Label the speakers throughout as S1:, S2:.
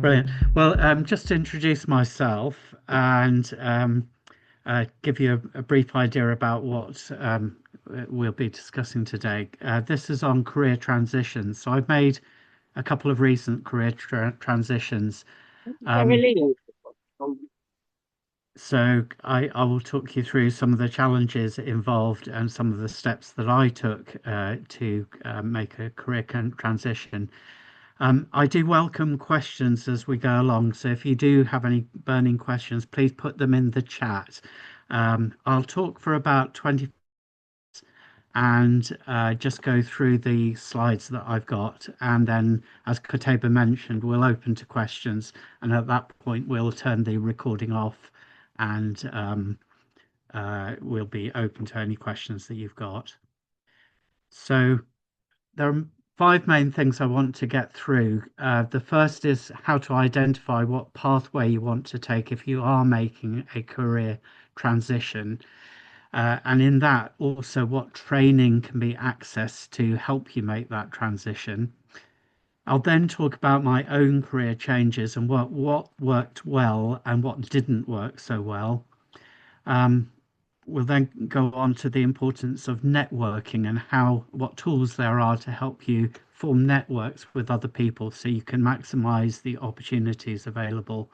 S1: Brilliant. Well, just to introduce myself and give you a brief idea about what we'll be discussing today. This is on career transitions. So I've made a couple of recent career transitions. Um,
S2: Really?
S1: so I will talk you through some of the challenges involved and some of the steps that I took to make a career transition. I do welcome questions as we go along. So if you do have any burning questions, please put them in the chat. I'll talk for about 20 and just go through the slides that I've got. And then, as Koteba mentioned, we'll open to questions. And at that point, we'll turn the recording off and we'll be open to any questions that you've got. So there are five main things I want to get through. The first is how to identify what pathway you want to take if you are making a career transition. And in that, also what training can be accessed to help you make that transition. I'll then talk about my own career changes and what worked well and what didn't work so well. Um, we'll then go on to the importance of networking and what tools there are to help you form networks with other people so you can maximize the opportunities available,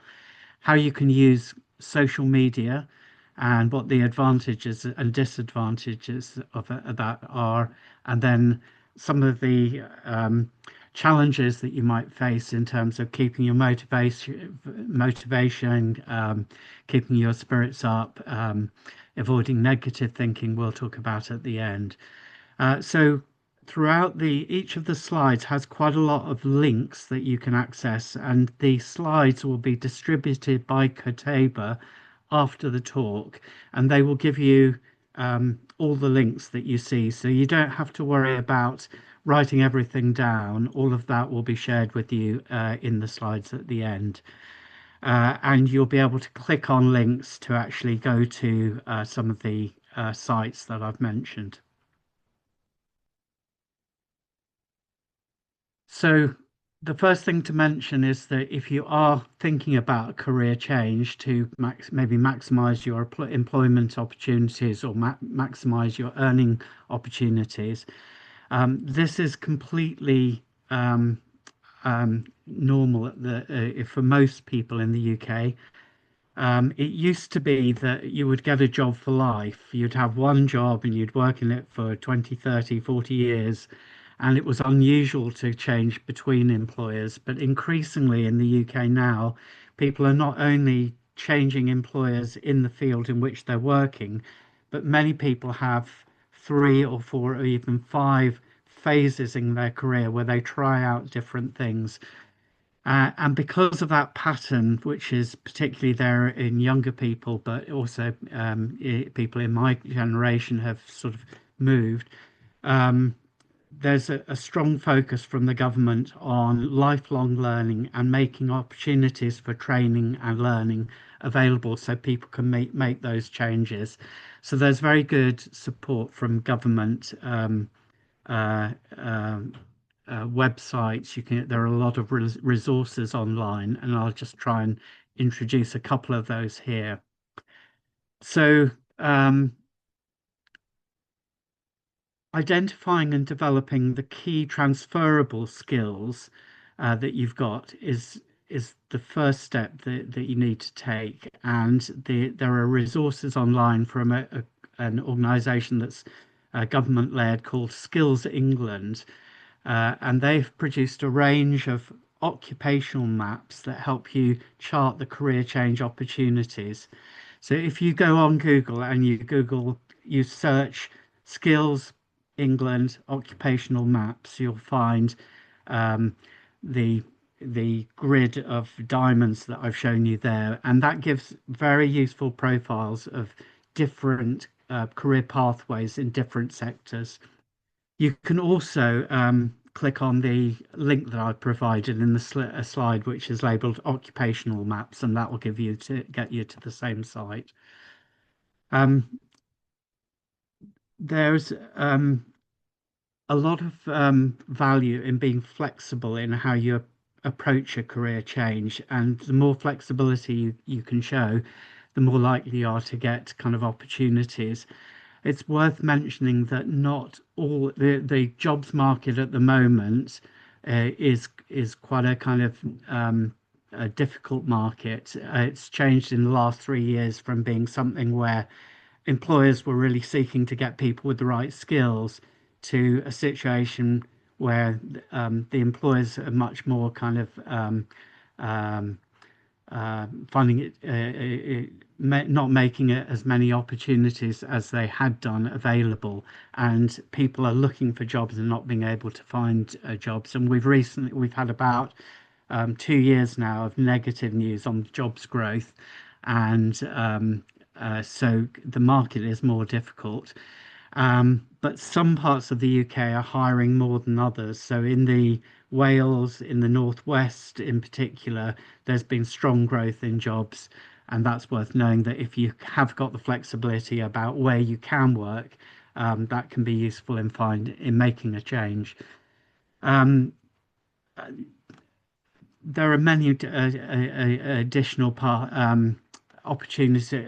S1: how you can use social media and what the advantages and disadvantages of that are, and then some of the challenges that you might face in terms of keeping your motivation, keeping your spirits up, avoiding negative thinking. We'll talk about at the end. So throughout each of the slides has quite a lot of links that you can access, and the slides will be distributed by Koteba after the talk, and they will give you all the links that you see. So you don't have to worry about writing everything down. All of that will be shared with you in the slides at the end. And you'll be able to click on links to actually go to some of the sites that I've mentioned. So the first thing to mention is that if you are thinking about a career change to maybe maximize your employment opportunities or maximize your earning opportunities, this is completely normal for most people in the UK. It used to be that you would get a job for life. You'd have one job and you'd work in it for 20, 30, 40 years. And it was unusual to change between employers. But increasingly in the UK now, people are not only changing employers in the field in which they're working, but many people have three or four or even five phases in their career where they try out different things. And because of that pattern, which is particularly there in younger people, but also people in my generation have sort of moved, um, there's a strong focus from the government on lifelong learning and making opportunities for training and learning available so people can make those changes. So there's very good support from government uh, um, websites. There are a lot of resources online, and I'll just try and introduce a couple of those here. So, identifying and developing the key transferable skills that you've got is the first step that you need to take. And there are resources online from an organisation that's government led called Skills England, and they've produced a range of occupational maps that help you chart the career change opportunities. So if you go on Google and you search Skills England occupational maps, you'll find um, the the grid of diamonds that I've shown you there, and that gives very useful profiles of different career pathways in different sectors. You can also click on the link that I've provided in the slide, which is labeled occupational maps, and that will get you to the same site. Um, there's a lot of value in being flexible in how you approach a career change, and the more flexibility you can show, the more likely you are to get kind of opportunities. It's worth mentioning that not all the jobs market at the moment is quite a kind of a difficult market. It's changed in the last 3 years from being something where employers were really seeking to get people with the right skills to a situation where the employers are much more kind of um, finding it, not making it as many opportunities as they had done available, and people are looking for jobs and not being able to find jobs. And we've had about 2 years now of negative news on jobs growth, and so the market is more difficult. But some parts of the UK are hiring more than others. So in the Wales, in the Northwest in particular, there's been strong growth in jobs. And that's worth knowing that if you have got the flexibility about where you can work, that can be useful in making a change. Um, there are many additional opportunity,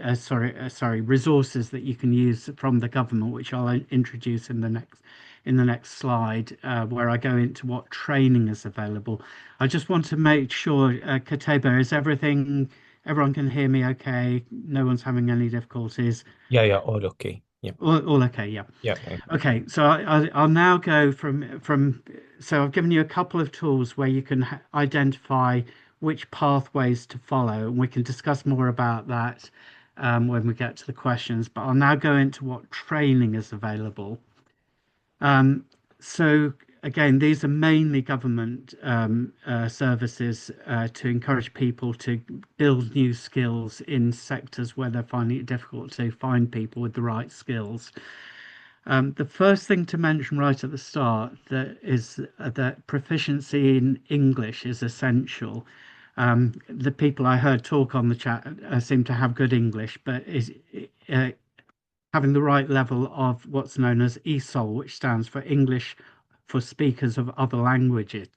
S1: resources that you can use from the government, which I'll introduce in the next slide, where I go into what training is available. I just want to make sure, Kateba, everyone can hear me okay? No one's having any difficulties?
S2: Yeah, yeah, all okay. Yeah,
S1: All okay, yeah.
S2: yeah, yeah.
S1: Okay, so I'll now go from. So I've given you a couple of tools where you can identify which pathways to follow, and we can discuss more about that when we get to the questions. But I'll now go into what training is available. Um, so again, these are mainly government services to encourage people to build new skills in sectors where they're finding it difficult to find people with the right skills. The first thing to mention right at the start that proficiency in English is essential. The people I heard talk on the chat seem to have good English, but is uh, having the right level of what's known as ESOL, which stands for English for Speakers of other languages,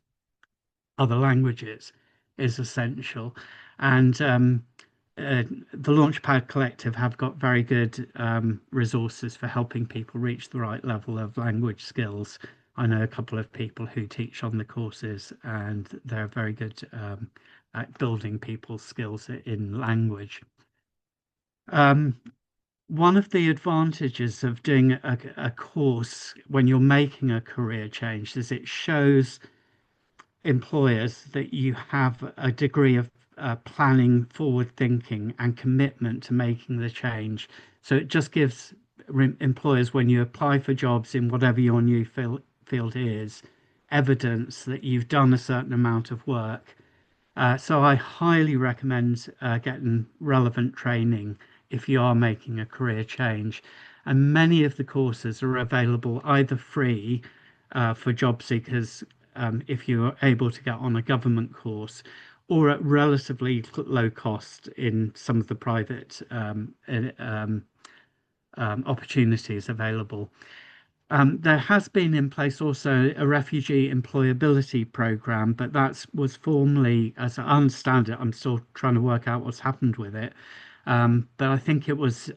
S1: is essential. And the Launchpad Collective have got very good resources for helping people reach the right level of language skills. I know a couple of people who teach on the courses, and they're very good at building people's skills in language. Um, One of the advantages of doing a course when you're making a career change is it shows employers that you have a degree of planning, forward thinking, and commitment to making the change. So it just gives employers, when you apply for jobs in whatever your new field is, evidence that you've done a certain amount of work. So I highly recommend getting relevant training if you are making a career change. And many of the courses are available either free for job seekers if you're able to get on a government course, or at relatively low cost in some of the private opportunities available. There has been in place also a refugee employability program, but that was formerly, as I understand it, I'm still trying to work out what's happened with it. But I think it was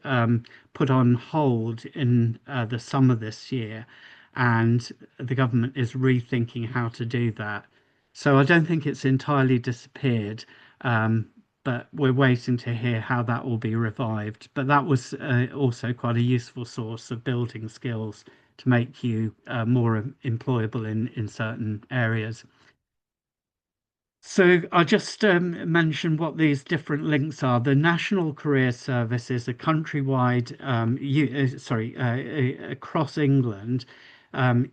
S1: put on hold in the summer this year, and the government is rethinking how to do that. So I don't think it's entirely disappeared, but we're waiting to hear how that will be revived. But that was also quite a useful source of building skills to make you more employable in certain areas. So I'll just mention what these different links are. The National Career Service is a countrywide, across England,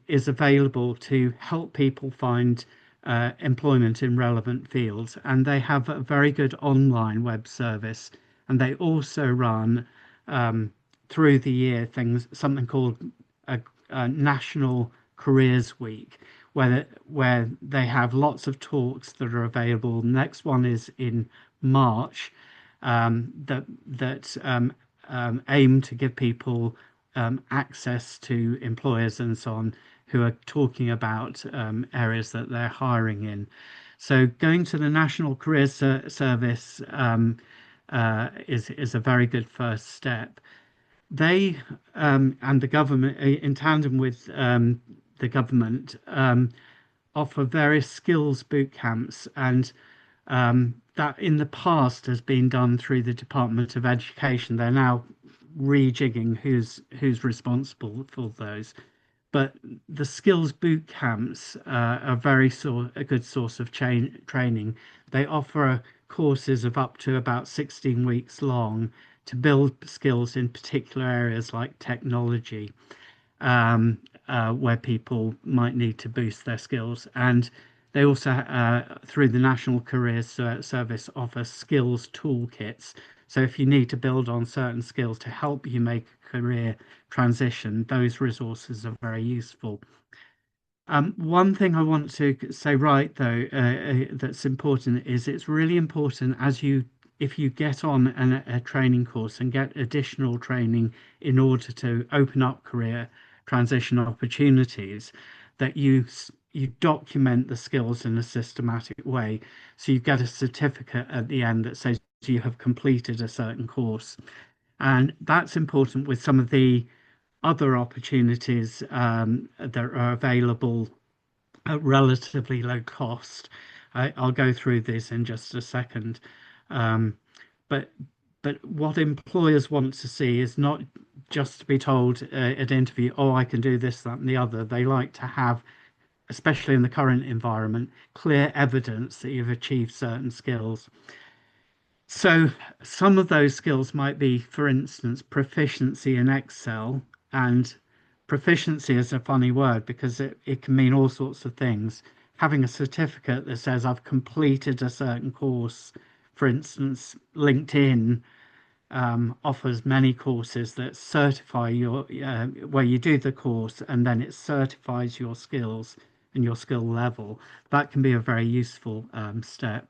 S1: is available to help people find employment in relevant fields. And they have a very good online web service. And they also run through the year something called a National Careers Week, where they have lots of talks that are available. The next one is in March, that aim to give people access to employers and so on who are talking about areas that they're hiring in. So going to the National Careers Service is a very good first step. They and the government, in tandem with the government, offer various skills boot camps, and that in the past has been done through the Department of Education. They're now rejigging who's responsible for those. But the skills boot camps are a good source of training. They offer courses of up to about 16 weeks long to build skills in particular areas like technology, where people might need to boost their skills. And they also, through the National Careers Service, offer skills toolkits. So if you need to build on certain skills to help you make a career transition, those resources are very useful. One thing I want to say right though, that's important is it's really important if you get on a training course and get additional training in order to open up career transition opportunities, that you document the skills in a systematic way. So you get a certificate at the end that says you have completed a certain course. And that's important with some of the other opportunities that are available at relatively low cost. I'll go through this in just a second. Um, but but what employers want to see is not just to be told at interview, oh, I can do this, that, and the other. They like to have, especially in the current environment, clear evidence that you've achieved certain skills. So some of those skills might be, for instance, proficiency in Excel. And proficiency is a funny word because it can mean all sorts of things. Having a certificate that says I've completed a certain course, for instance, LinkedIn offers many courses that certify where you do the course and then it certifies your skills and your skill level. That can be a very useful step.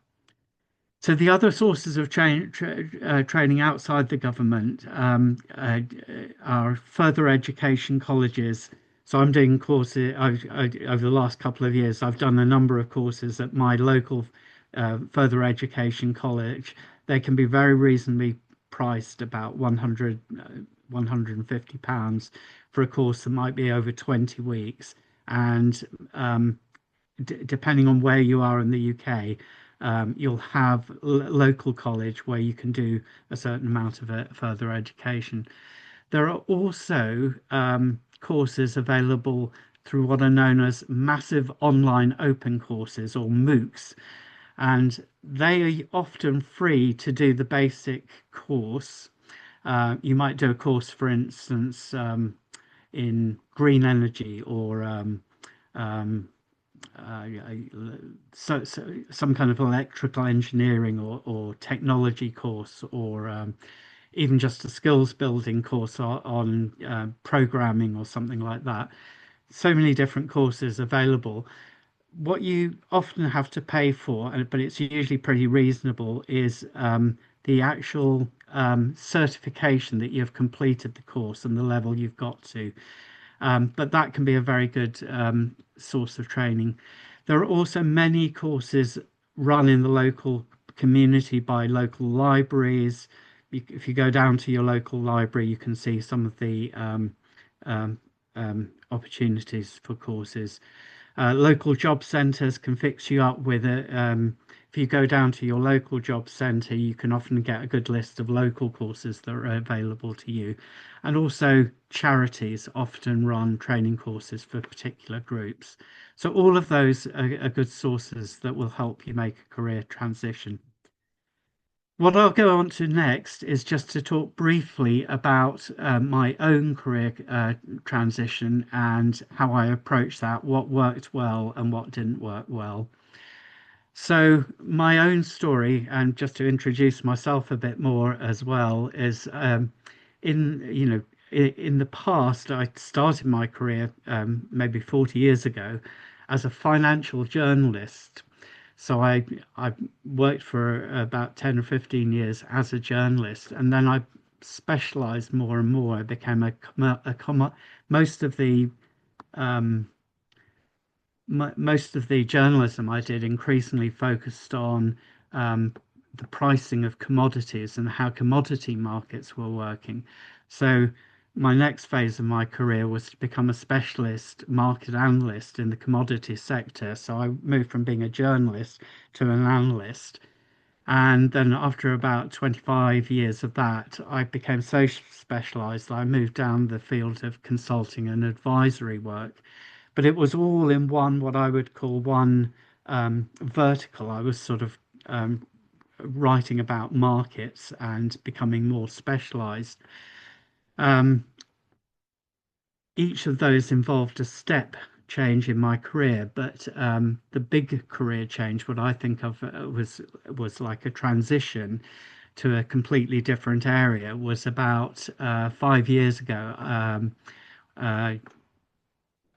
S1: So the other sources of training outside the government are further education colleges. So I'm doing courses over the last couple of years. I've done a number of courses at my local further education college. They can be very reasonably priced, about 100, £150 for a course that might be over 20 weeks. And depending on where you are in the UK, you'll have local college where you can do a certain amount of further education. There are also courses available through what are known as massive online open courses, or MOOCs, and they are often free to do the basic course. You might do a course, for instance, in green energy, or uh, some kind of electrical engineering, or technology course, or even just a skills building course on programming or something like that. So many different courses available. What you often have to pay for, but it's usually pretty reasonable, is the actual certification that you've completed the course and the level you've got to. But that can be a very good source of training. There are also many courses run in the local community by local libraries. If you go down to your local library, you can see some of the um, opportunities for courses. Local job centres can fix you up with it. If you go down to your local job centre, you can often get a good list of local courses that are available to you. And also, charities often run training courses for particular groups. So, all of those are good sources that will help you make a career transition. What I'll go on to next is just to talk briefly about my own career transition and how I approached that, what worked well and what didn't work well. So, my own story, and just to introduce myself a bit more as well, is in in the past, I started my career maybe 40 years ago as a financial journalist. So I worked for about 10 or 15 years as a journalist, and then I specialized more and more. I became most of the most of the journalism I did increasingly focused on um, the pricing of commodities and how commodity markets were working. So my next phase of my career was to become a specialist market analyst in the commodity sector. So I moved from being a journalist to an analyst. And then after about 25 years of that, I became so specialized. I moved down the field of consulting and advisory work, but it was all in one, what I would call one vertical. I was sort of um, writing about markets and becoming more specialized. Um, each of those involved a step change in my career, but the big career change, what I think of was like a transition to a completely different area, was about 5 years ago. Uh,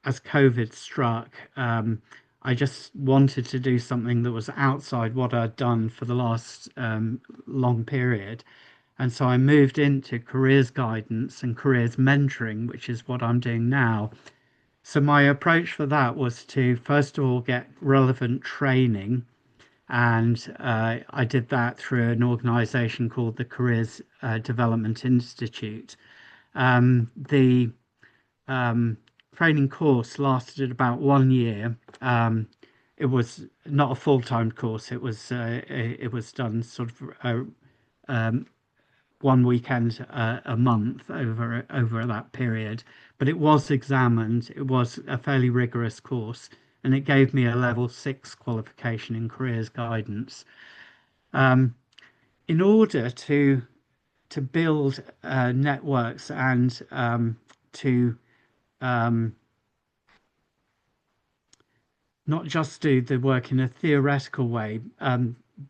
S1: as COVID struck, I just wanted to do something that was outside what I'd done for the last long period. And so I moved into careers guidance and careers mentoring, which is what I'm doing now. So my approach for that was to first of all get relevant training. And I did that through an organization called the Careers Development Institute. The um, training course lasted about 1 year. It was not a full-time course. It was done sort of um, one weekend a month over that period. But it was examined. It was a fairly rigorous course, and it gave me a level 6 qualification in careers guidance. Um, in order to build networks and to um, not just do the work in a theoretical way.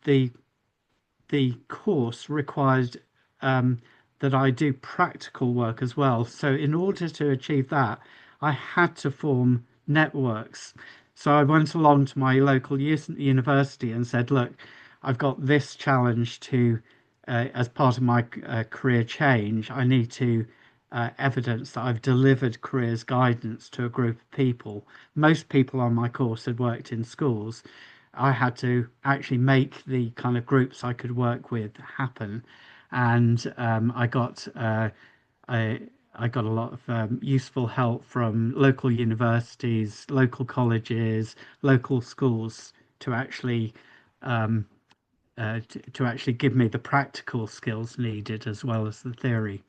S1: The the course required um, that I do practical work as well. So in order to achieve that, I had to form networks. So I went along to my local university and said, "Look, I've got this challenge to, as part of my career change, I need to." Evidence that I've delivered careers guidance to a group of people. Most people on my course had worked in schools. I had to actually make the kind of groups I could work with happen, and I, I got a lot of useful help from local universities, local colleges, local schools to actually to actually give me the practical skills needed as well as the theory.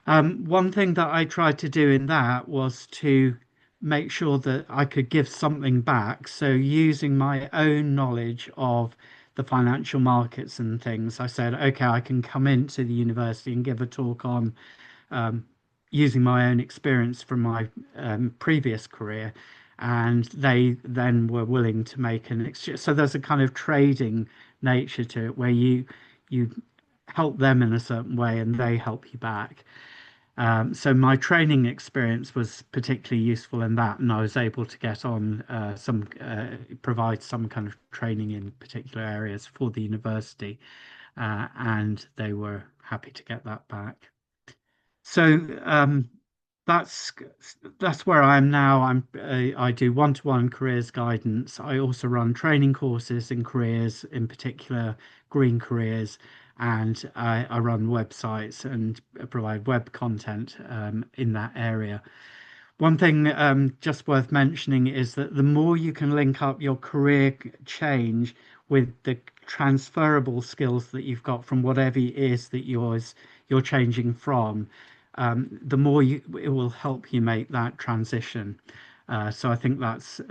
S1: One thing that I tried to do in that was to make sure that I could give something back. So, using my own knowledge of the financial markets and things, I said, okay, I can come into the university and give a talk on using my own experience from my previous career. And they then were willing to make an exchange. So, there's a kind of trading nature to it where you help them in a certain way and they help you back. So my training experience was particularly useful in that, and I was able to get on provide some kind of training in particular areas for the university, and they were happy to get that back. So that's that's where I am now. I do one-to-one careers guidance. I also run training courses in careers, in particular green careers, and I run websites and provide web content in that area. One thing just worth mentioning is that the more you can link up your career change with the transferable skills that you've got from whatever it is that you're changing from, the more it will help you make that transition. So I think that's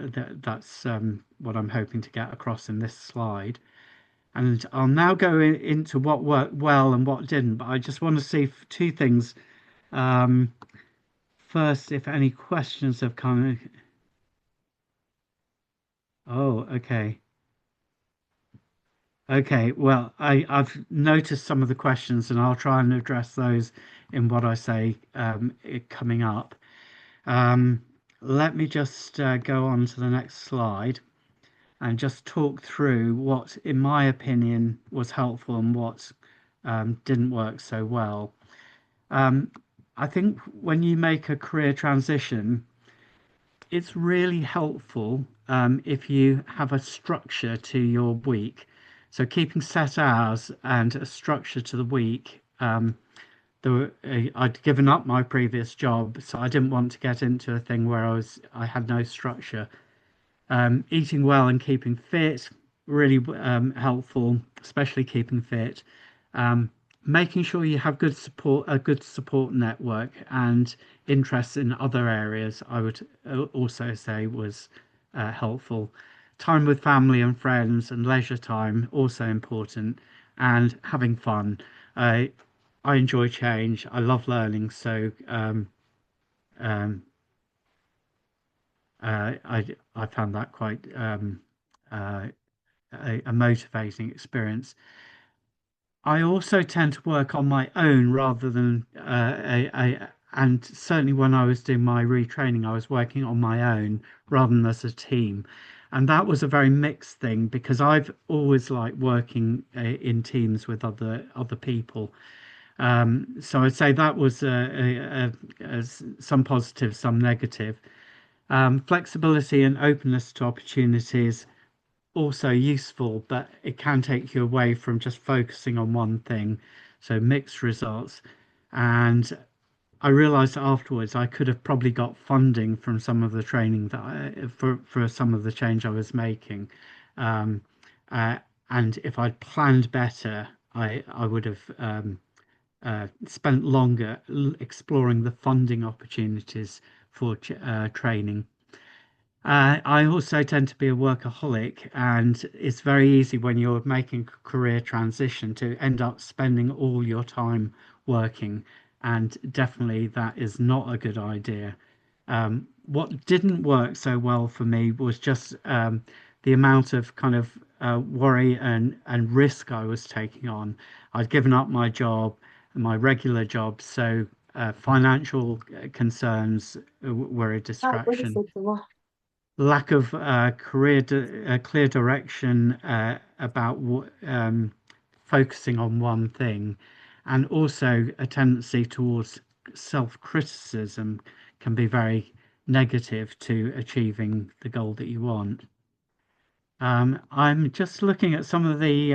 S1: what I'm hoping to get across in this slide. And I'll now go into what worked well and what didn't. But I just want to see two things. Um, First, if any questions have come. Oh, okay. Okay. Well, I've noticed some of the questions and I'll try and address those in what I say coming up. Um, Let me just go on to the next slide and just talk through what, in my opinion, was helpful and what didn't work so well. Um, I think when you make a career transition, it's really helpful if you have a structure to your week. So keeping set hours and a structure to the week. I'd given up my previous job, so I didn't want to get into a thing where I had no structure. Eating well and keeping fit, really helpful, especially keeping fit. Um, Making sure you have good support, a good support network, and interests in other areas, I would also say was helpful. Time with family and friends and leisure time, also important, and having fun. Uh, I enjoy change. I love learning, so um, I found that quite uh, a motivating experience. I also tend to work on my own rather than and certainly when I was doing my retraining, I was working on my own rather than as a team. And that was a very mixed thing because I've always liked working in teams with other people. So I'd say that was some positive, some negative. Flexibility and openness to opportunities also useful, but it can take you away from just focusing on one thing. So mixed results. And I realized afterwards I could have probably got funding from some of the training for some of the change I was making. Um, uh, and if I'd planned better, I would have spent longer exploring the funding opportunities for training. I also tend to be a workaholic, and it's very easy when you're making a career transition to end up spending all your time working, and definitely that is not a good idea. What didn't work so well for me was just the amount of kind of worry and risk I was taking on. I'd given up my job, my regular job, so financial concerns were a distraction. Lack of clear direction about focusing on one thing, and also a tendency towards self-criticism can be very negative to achieving the goal that you want. I'm just looking at some of the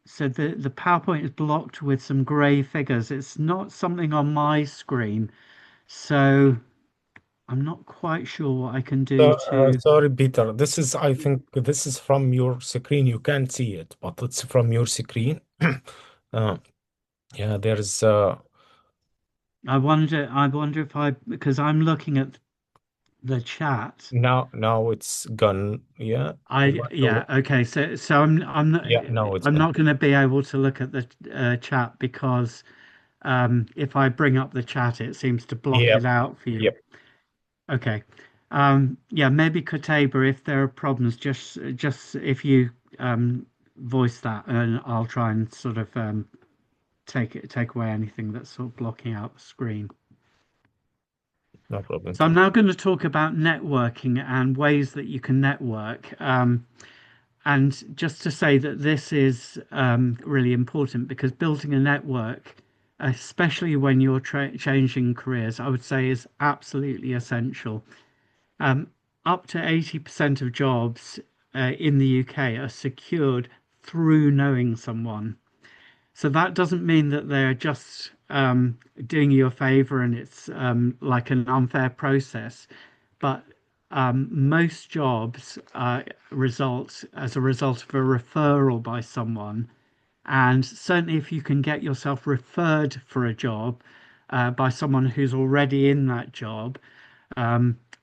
S1: so the PowerPoint is blocked with some grey figures. It's not something on my screen, so I'm not quite sure what I can do to.
S2: Sorry, Peter. This is, I think, this is from your screen. You can't see it, but it's from your screen. Uh, yeah, there's
S1: I wonder if because I'm looking at the chat.
S2: now it's gone. Yeah, you want
S1: Yeah,
S2: to?
S1: okay. So
S2: Yeah, now it's
S1: I'm
S2: gone.
S1: not going to be able to look at the chat because if I bring up the chat, it seems to block
S2: Yep,
S1: it out for you.
S2: yep.
S1: Okay. Yeah, maybe Kataba, if there are problems, just if you voice that, and I'll try and sort of take away anything that's sort of blocking out the screen.
S2: No problem.
S1: So I'm now going to talk about networking and ways that you can network. And just to say that this is really important because building a network, especially when you're changing careers, I would say is absolutely essential. Um, Up to 80% of jobs in the UK are secured through knowing someone. So that doesn't mean that they're just doing you a favor and it's like an unfair process, but most jobs result as a result of a referral by someone. And certainly, if you can get yourself referred for a job by someone who's already in that job,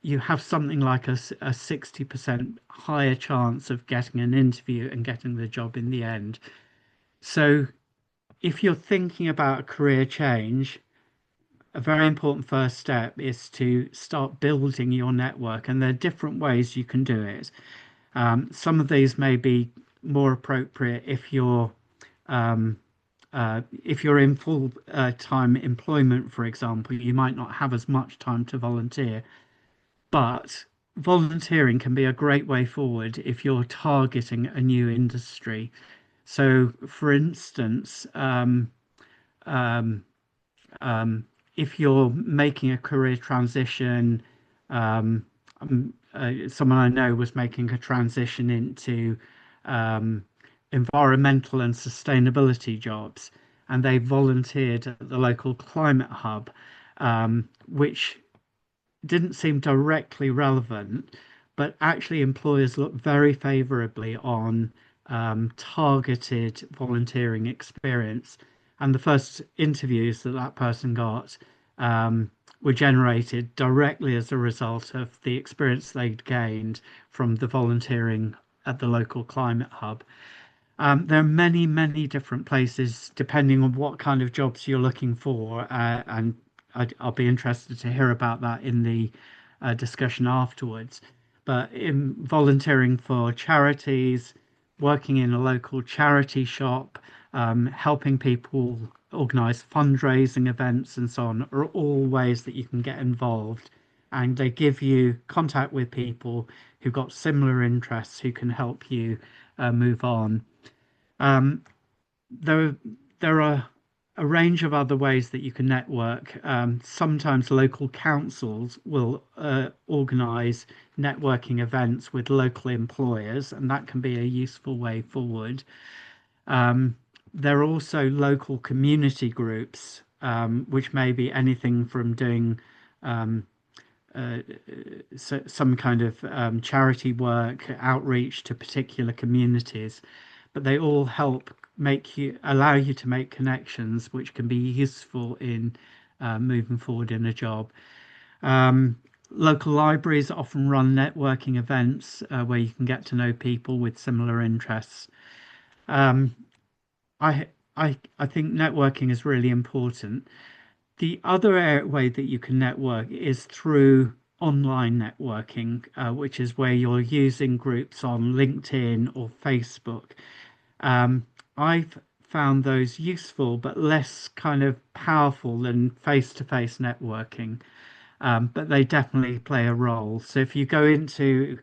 S1: you have something like a 60% higher chance of getting an interview and getting the job in the end. So if you're thinking about a career change, a very important first step is to start building your network, and there are different ways you can do it. Some of these may be more appropriate if you're in full time employment, for example. You might not have as much time to volunteer, but volunteering can be a great way forward if you're targeting a new industry. So, for instance, if you're making a career transition, um, someone I know was making a transition into um, environmental and sustainability jobs, and they volunteered at the local climate hub, which didn't seem directly relevant, but actually employers look very favorably on targeted volunteering experience. And the first interviews that that person got um, were generated directly as a result of the experience they'd gained from the volunteering at the local climate hub. There are many, many different places depending on what kind of jobs you're looking for, and I'll be interested to hear about that in the discussion afterwards. But in volunteering for charities, working in a local charity shop, helping people organize fundraising events and so on are all ways that you can get involved. And they give you contact with people who've got similar interests who can help you move on. Um, there, there are a range of other ways that you can network. Sometimes local councils will organise networking events with local employers, and that can be a useful way forward. Um, there are also local community groups, which may be anything from doing um, uh, some kind of charity work, outreach to particular communities, but they all help allow you to make connections which can be useful in moving forward in a job. Um, Local libraries often run networking events where you can get to know people with similar interests. Um, I, I think networking is really important. The other way that you can network is through online networking, which is where you're using groups on LinkedIn or Facebook. Um, I've found those useful, but less kind of powerful than face-to-face networking. But they definitely play a role. So if you go into,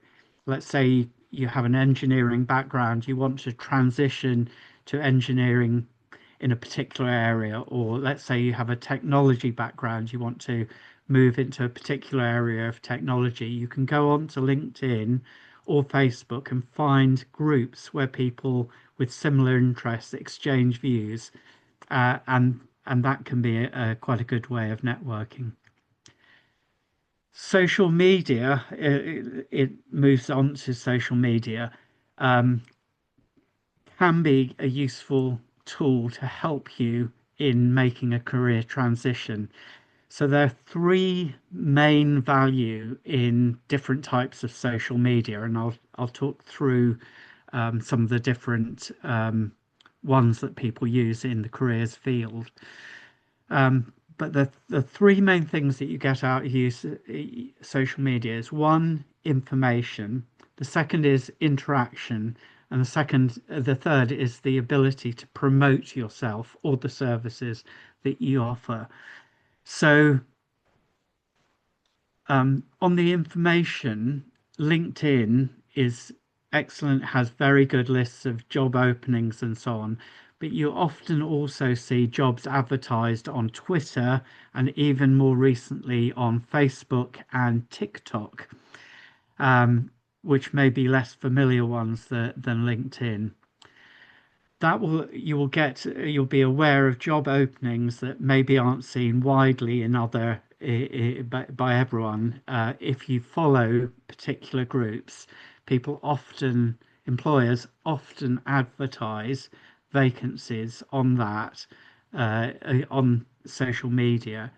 S1: let's say you have an engineering background, you want to transition to engineering in a particular area, or let's say you have a technology background, you want to move into a particular area of technology, you can go on to LinkedIn or Facebook and find groups where people with similar interests exchange views, and that can be quite a good way of networking. Social media, it moves on to social media, um, can be a useful tool to help you in making a career transition. So there are three main value in different types of social media, and I'll talk through some of the different ones that people use in the careers field. But the three main things that you get out of use social media is one, information, the second is interaction, and the third is the ability to promote yourself or the services that you offer. So on the information, LinkedIn is excellent, has very good lists of job openings and so on. But you often also see jobs advertised on Twitter and even more recently on Facebook and TikTok, which may be less familiar ones than LinkedIn. That will you will get you'll be aware of job openings that maybe aren't seen widely in other by everyone. If you follow particular groups, people often employers often advertise vacancies on that on social media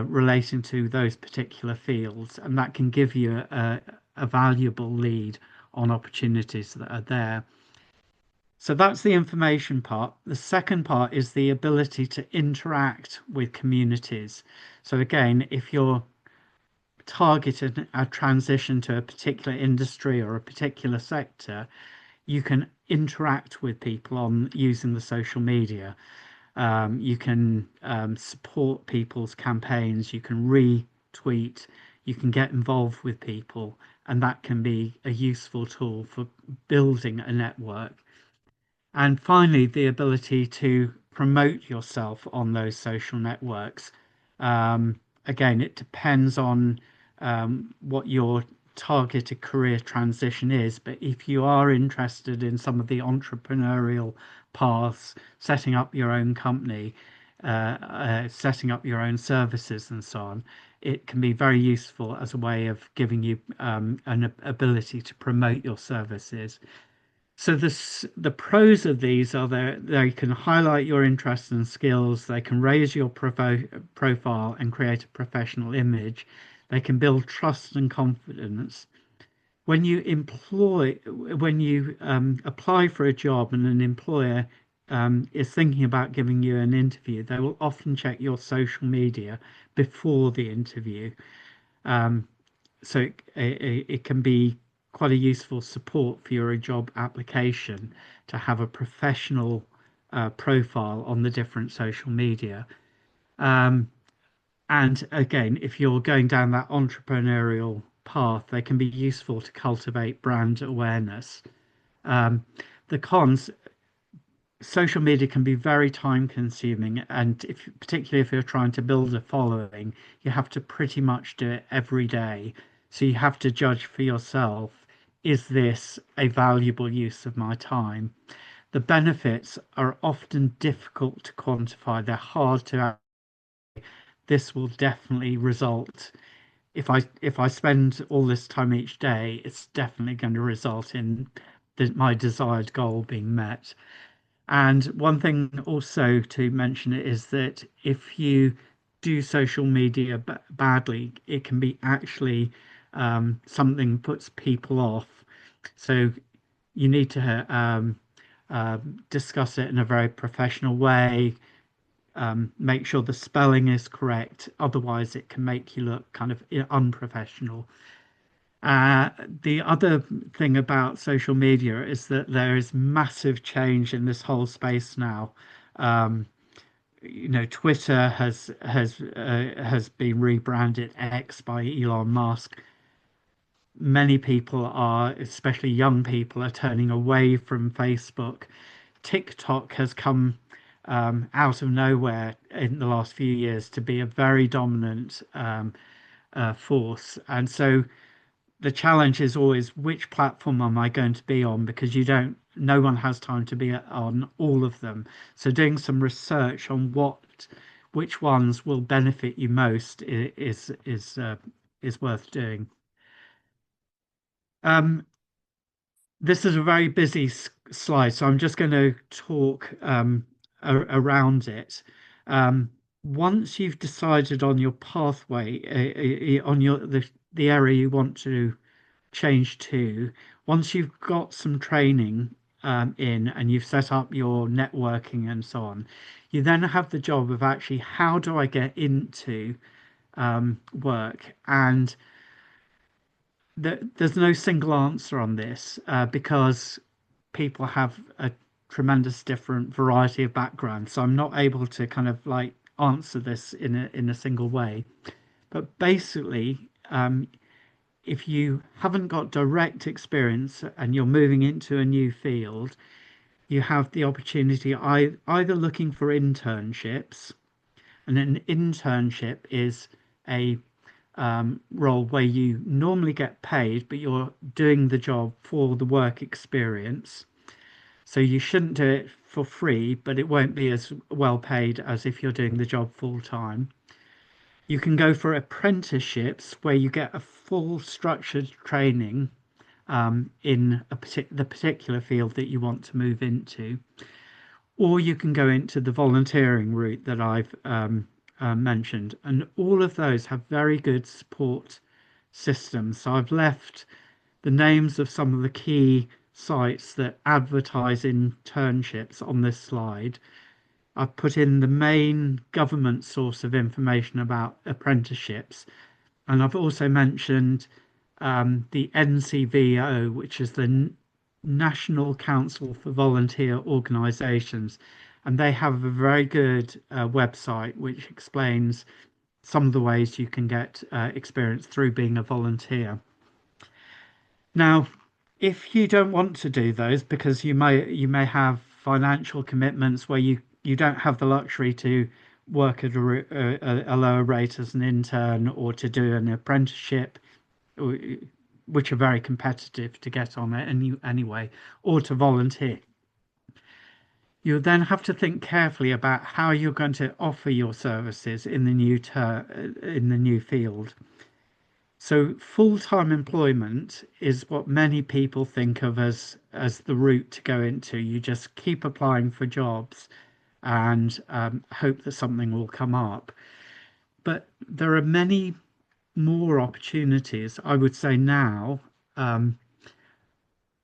S1: relating to those particular fields, and that can give you a valuable lead on opportunities that are there. So that's the information part. The second part is the ability to interact with communities. So again, if you're targeted a transition to a particular industry or a particular sector, you can interact with people on using the social media. You can support people's campaigns. You can retweet. You can get involved with people, and that can be a useful tool for building a network. And finally, the ability to promote yourself on those social networks. Again, it depends on what your targeted career transition is. But if you are interested in some of the entrepreneurial paths, setting up your own company, setting up your own services, and so on, it can be very useful as a way of giving you an ability to promote your services. So the pros of these are that they can highlight your interests and skills, they can raise your profile and create a professional image, they can build trust and confidence. When you apply for a job and an employer is thinking about giving you an interview, they will often check your social media before the interview. Um, so it can be quite a useful support for your job application to have a professional profile on the different social media. Um, and again, if you're going down that entrepreneurial path, they can be useful to cultivate brand awareness. Um, the cons, social media can be very time consuming, and particularly if you're trying to build a following, you have to pretty much do it every day. So you have to judge for yourself, is this a valuable use of my time? The benefits are often difficult to quantify. They're hard to. This will definitely result if I spend all this time each day, it's definitely going to result in my desired goal being met. And one thing also to mention is that if you do social media badly, it can be actually something puts people off. So you need to discuss it in a very professional way. Make sure the spelling is correct. Otherwise, it can make you look kind of unprofessional. Uh, the other thing about social media is that there is massive change in this whole space now. Um, Twitter has been rebranded X by Elon Musk. Many people are, especially young people, are turning away from Facebook. TikTok has come out of nowhere in the last few years to be a very dominant force, and so the challenge is always which platform am I going to be on because no one has time to be on all of them. So doing some research on which ones will benefit you most is worth doing. Um, this is a very busy slide, so I'm just going to talk around it. Um, Once you've decided on your pathway, on the area you want to change to, once you've got some training in and you've set up your networking and so on, you then have the job of actually how do I get into work? And there's no single answer on this because people have a tremendous different variety of backgrounds. So I'm not able to kind of like answer this in a single way. But basically, if you haven't got direct experience and you're moving into a new field, you have the opportunity either looking for internships, and an internship is a role where you normally get paid, but you're doing the job for the work experience. So you shouldn't do it for free, but it won't be as well paid as if you're doing the job full time. You can go for apprenticeships where you get a full structured training in the particular field that you want to move into, or you can go into the volunteering route that I've mentioned. And all of those have very good support systems. So I've left the names of some of the key sites that advertise internships on this slide. I've put in the main government source of information about apprenticeships, and I've also mentioned the NCVO, which is the National Council for Volunteer Organisations, and they have a very good website which explains some of the ways you can get experience through being a volunteer. Now, if you don't want to do those because you may have financial commitments where you don't have the luxury to work at a lower rate as an intern or to do an apprenticeship, which are very competitive to get on it anyway, or to volunteer. You then have to think carefully about how you're going to offer your services in the in the new field. So full-time employment is what many people think of as the route to go into. You just keep applying for jobs and hope that something will come up. But there are many more opportunities, I would say now, um,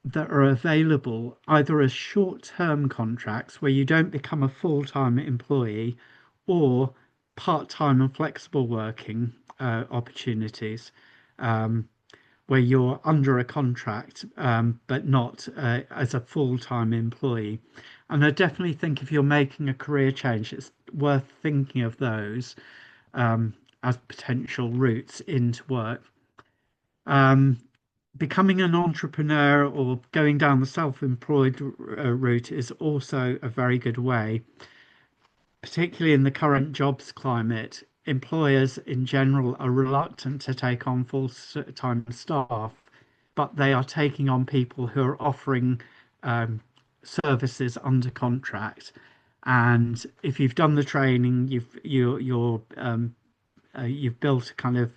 S1: that are available either as short-term contracts where you don't become a full-time employee or part-time and flexible working opportunities um, where you're under a contract but not as a full-time employee. And I definitely think if you're making a career change, it's worth thinking of those um, as potential routes into work. Um, Becoming an entrepreneur or going down the self-employed route is also a very good way, particularly in the current jobs climate. Employers in general are reluctant to take on full-time staff, but they are taking on people who are offering um, services under contract. And if you've done the training, you've built a kind of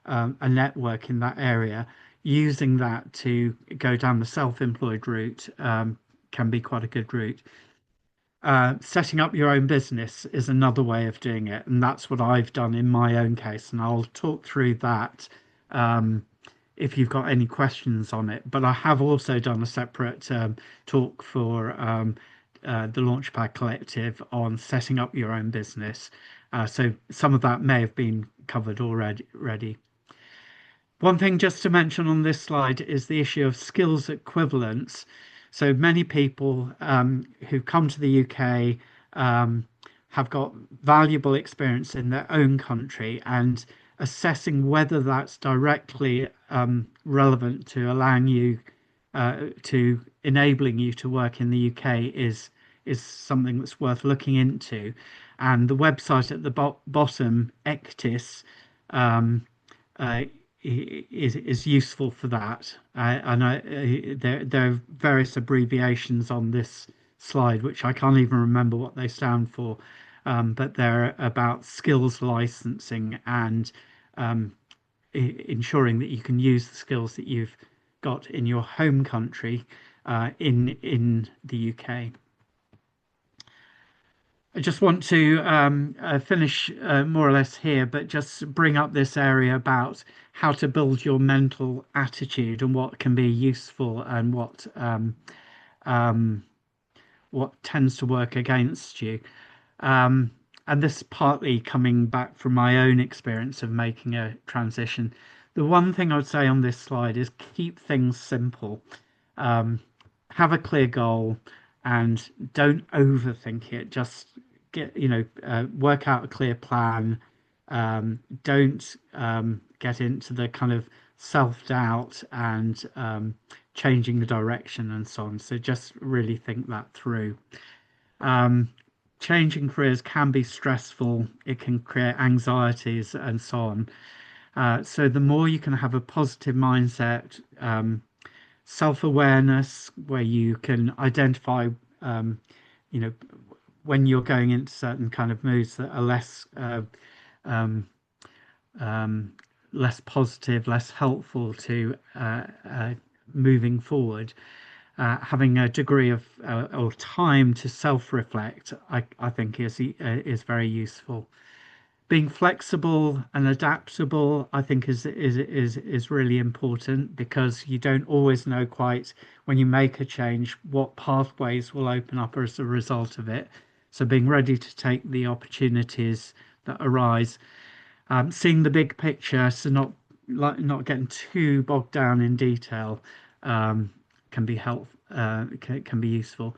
S1: a network in that area. Using that to go down the self-employed route can be quite a good route. Setting up your own business is another way of doing it, and that's what I've done in my own case. And I'll talk through that um, if you've got any questions on it. But I have also done a separate talk for the Launchpad Collective on setting up your own business. So some of that may have been covered already. One thing just to mention on this slide is the issue of skills equivalence. So many people who come to the UK um, have got valuable experience in their own country, and assessing whether that's directly relevant to allowing you to enabling you to work in the UK is something that's worth looking into. And the website at the bottom, Ectis, um, uh, is useful for that. There are various abbreviations on this slide, which I can't even remember what they stand for, but they're about skills licensing and um, ensuring that you can use the skills that you've got in your home country in the UK. I just want to finish more or less here, but just bring up this area about how to build your mental attitude and what can be useful and um, what tends to work against you. Um, and this partly coming back from my own experience of making a transition. The one thing I would say on this slide is keep things simple. Um, have a clear goal and don't overthink it. Just work out a clear plan. Don't get into the kind of self-doubt and changing the direction and so on. So just really think that through. Um, Changing careers can be stressful. It can create anxieties and so on. So the more you can have a positive mindset, self-awareness, where you can identify, um, you know, when you're going into certain kind of moods that are um, um, less positive, less helpful to moving forward. Having a degree of or time to self-reflect, I think is very useful. Being flexible and adaptable, I think is really important because you don't always know quite when you make a change what pathways will open up as a result of it. So being ready to take the opportunities that arise, seeing the big picture, so not getting too bogged down in detail, um, can be can be useful.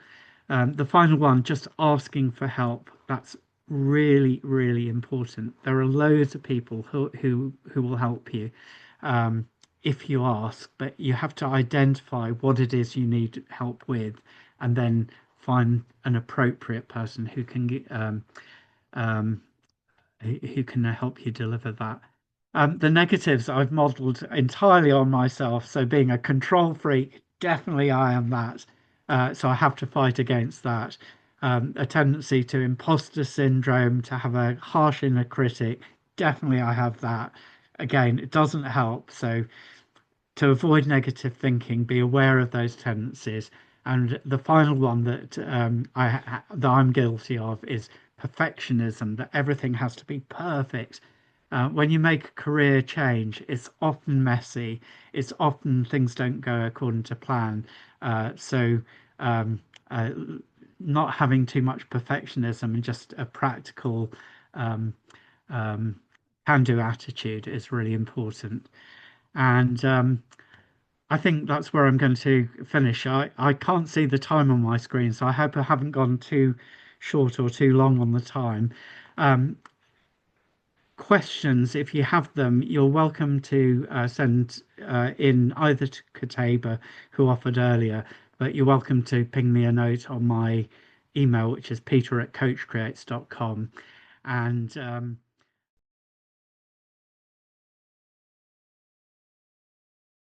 S1: The final one, just asking for help. That's really, really important. There are loads of people who will help you if you ask, but you have to identify what it is you need help with, and then find an appropriate person who can who can help you deliver that. The negatives I've modeled entirely on myself. So being a control freak, definitely I am that. So I have to fight against that. A tendency to imposter syndrome, to have a harsh inner critic, definitely I have that. Again, it doesn't help. So to avoid negative thinking, be aware of those tendencies. And the final one that that I'm guilty of is perfectionism, that everything has to be perfect. When you make a career change, it's often messy. It's often things don't go according to plan. So um, uh, not having too much perfectionism and just a practical um, um, can-do attitude is really important. And I think that's where I'm going to finish. I can't see the time on my screen, so I hope I haven't gone too short or too long on the time. Um, Questions, if you have them, you're welcome to send in either to Kataba, who offered earlier, but you're welcome to ping me a note on my email, which is peter@coachcreates.com. And